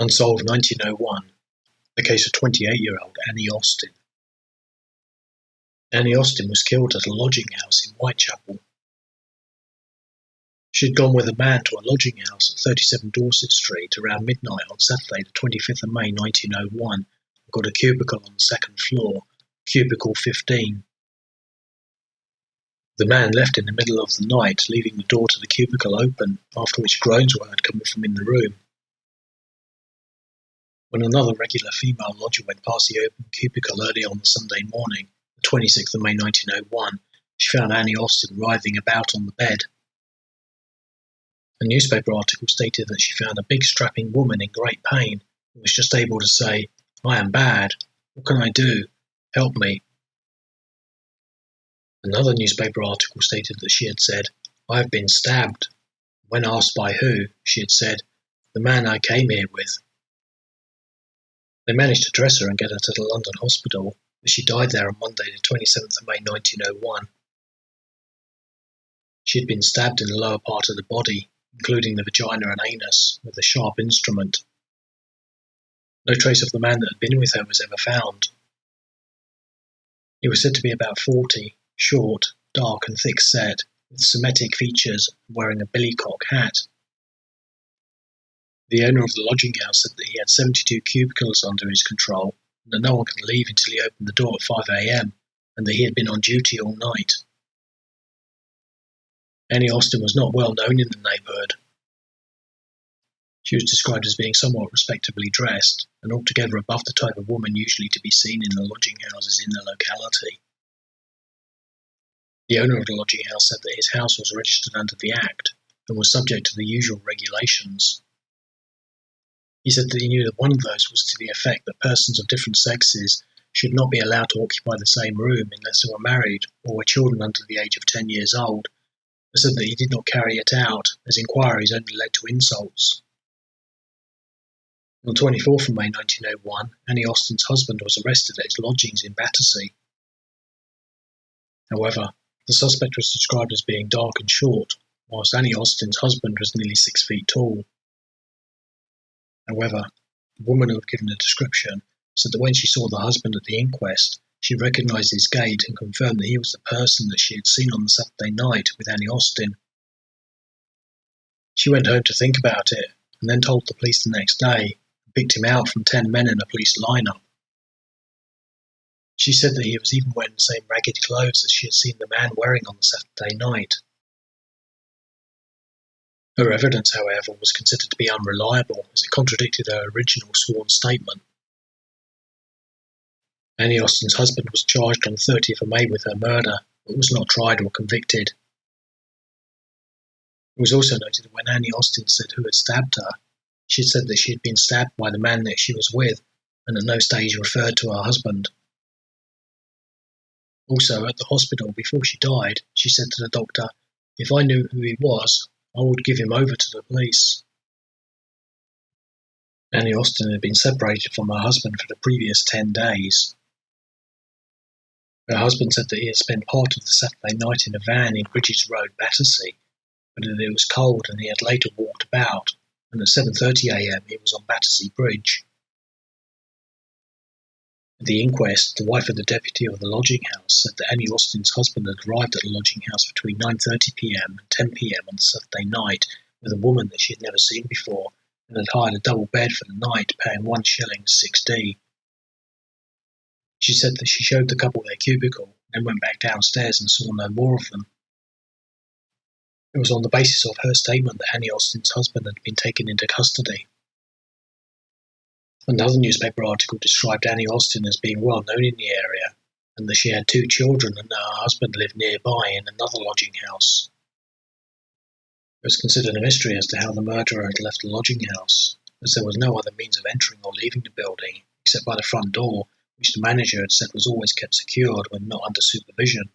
Unsolved 1901, the case of 28-year-old Annie Austen. Annie Austen was killed at a lodging house in Whitechapel. She had gone with a man to a lodging house at 37 Dorset Street around midnight on Saturday the 25th of May 1901 and got a cubicle on the second floor, cubicle 15. The man left in the middle of the night, leaving the door to the cubicle open, after which groans were heard coming from in the room. When another regular female lodger went past the open cubicle early on the Sunday morning, the 26th of May 1901, she found Annie Austen writhing about on the bed. A newspaper article stated that she found a big strapping woman in great pain and was just able to say, "I am bad. What can I do? Help me." Another newspaper article stated that she had said, "I have been stabbed." When asked by who, she had said, "The man I came here with." They managed to dress her and get her to the London hospital, but she died there on Monday the 27th of May 1901. She had been stabbed in the lower part of the body, including the vagina and anus, with a sharp instrument. No trace of the man that had been with her was ever found. He was said to be about 40, short, dark and thick-set, with Semitic features, and wearing a billycock hat. The owner of the lodging house said that he had 72 cubicles under his control, and that no one could leave until he opened the door at 5 a.m, and that he had been on duty all night. Annie Austen was not well known in the neighbourhood. She was described as being somewhat respectably dressed, and altogether above the type of woman usually to be seen in the lodging houses in the locality. The owner of the lodging house said that his house was registered under the Act, and was subject to the usual regulations. He said that he knew that one of those was to the effect that persons of different sexes should not be allowed to occupy the same room unless they were married or were children under the age of 10 years old, and said that he did not carry it out, as inquiries only led to insults. On the 24th of May 1901, Annie Austen's husband was arrested at his lodgings in Battersea. However, the suspect was described as being dark and short, whilst Annie Austen's husband was nearly 6 feet tall. However, the woman who had given the description said that when she saw the husband at the inquest, she recognised his gait and confirmed that he was the person that she had seen on the Saturday night with Annie Austen. She went home to think about it, and then told the police the next day, and picked him out from 10 men in a police lineup. She said that he was even wearing the same ragged clothes as she had seen the man wearing on the Saturday night. Her evidence, however, was considered to be unreliable, as it contradicted her original sworn statement. Annie Austen's husband was charged on the 30th of May with her murder, but was not tried or convicted. It was also noted that when Annie Austen said who had stabbed her, she had said that she had been stabbed by the man that she was with, and at no stage referred to her husband. Also, at the hospital before she died, she said to the doctor, "If I knew who he was, I would give him over to the police." Annie Austen had been separated from her husband for the previous 10 days. Her husband said that he had spent part of the Saturday night in a van in Bridges Road, Battersea, but that it was cold and he had later walked about, and at 7:30 a.m. he was on Battersea Bridge. At the inquest, the wife of the deputy of the lodging house said that Annie Austen's husband had arrived at the lodging house between 9:30 p.m. and 10 p.m. on the Saturday night with a woman that she had never seen before, and had hired a double bed for the night, paying 1 shilling 6d. She said that she showed the couple their cubicle, then went back downstairs and saw no more of them. It was on the basis of her statement that Annie Austen's husband had been taken into custody. Another newspaper article described Annie Austen as being well known in the area, and that she had 2 children and that her husband lived nearby in another lodging house. It was considered a mystery as to how the murderer had left the lodging house, as there was no other means of entering or leaving the building except by the front door, which the manager had said was always kept secured when not under supervision.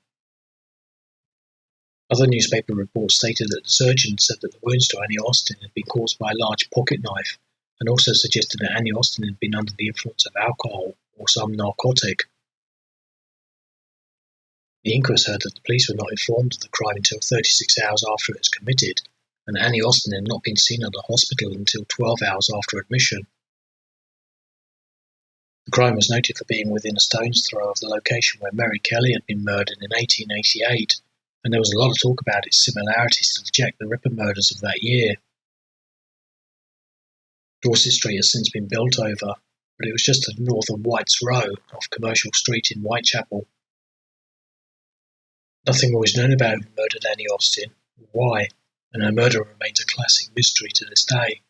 Other newspaper reports stated that the surgeon said that the wounds to Annie Austen had been caused by a large pocket knife, and also suggested that Annie Austen had been under the influence of alcohol or some narcotic. The inquest heard that the police were not informed of the crime until 36 hours after it was committed, and Annie Austen had not been seen at the hospital until 12 hours after admission. The crime was noted for being within a stone's throw of the location where Mary Kelly had been murdered in 1888, and there was a lot of talk about its similarities to the Jack the Ripper murders of that year. Dorset Street has since been built over, but it was just to the north of White's Row off Commercial Street in Whitechapel. Nothing more is known about who murdered Annie Austen or why, and her murder remains a classic mystery to this day.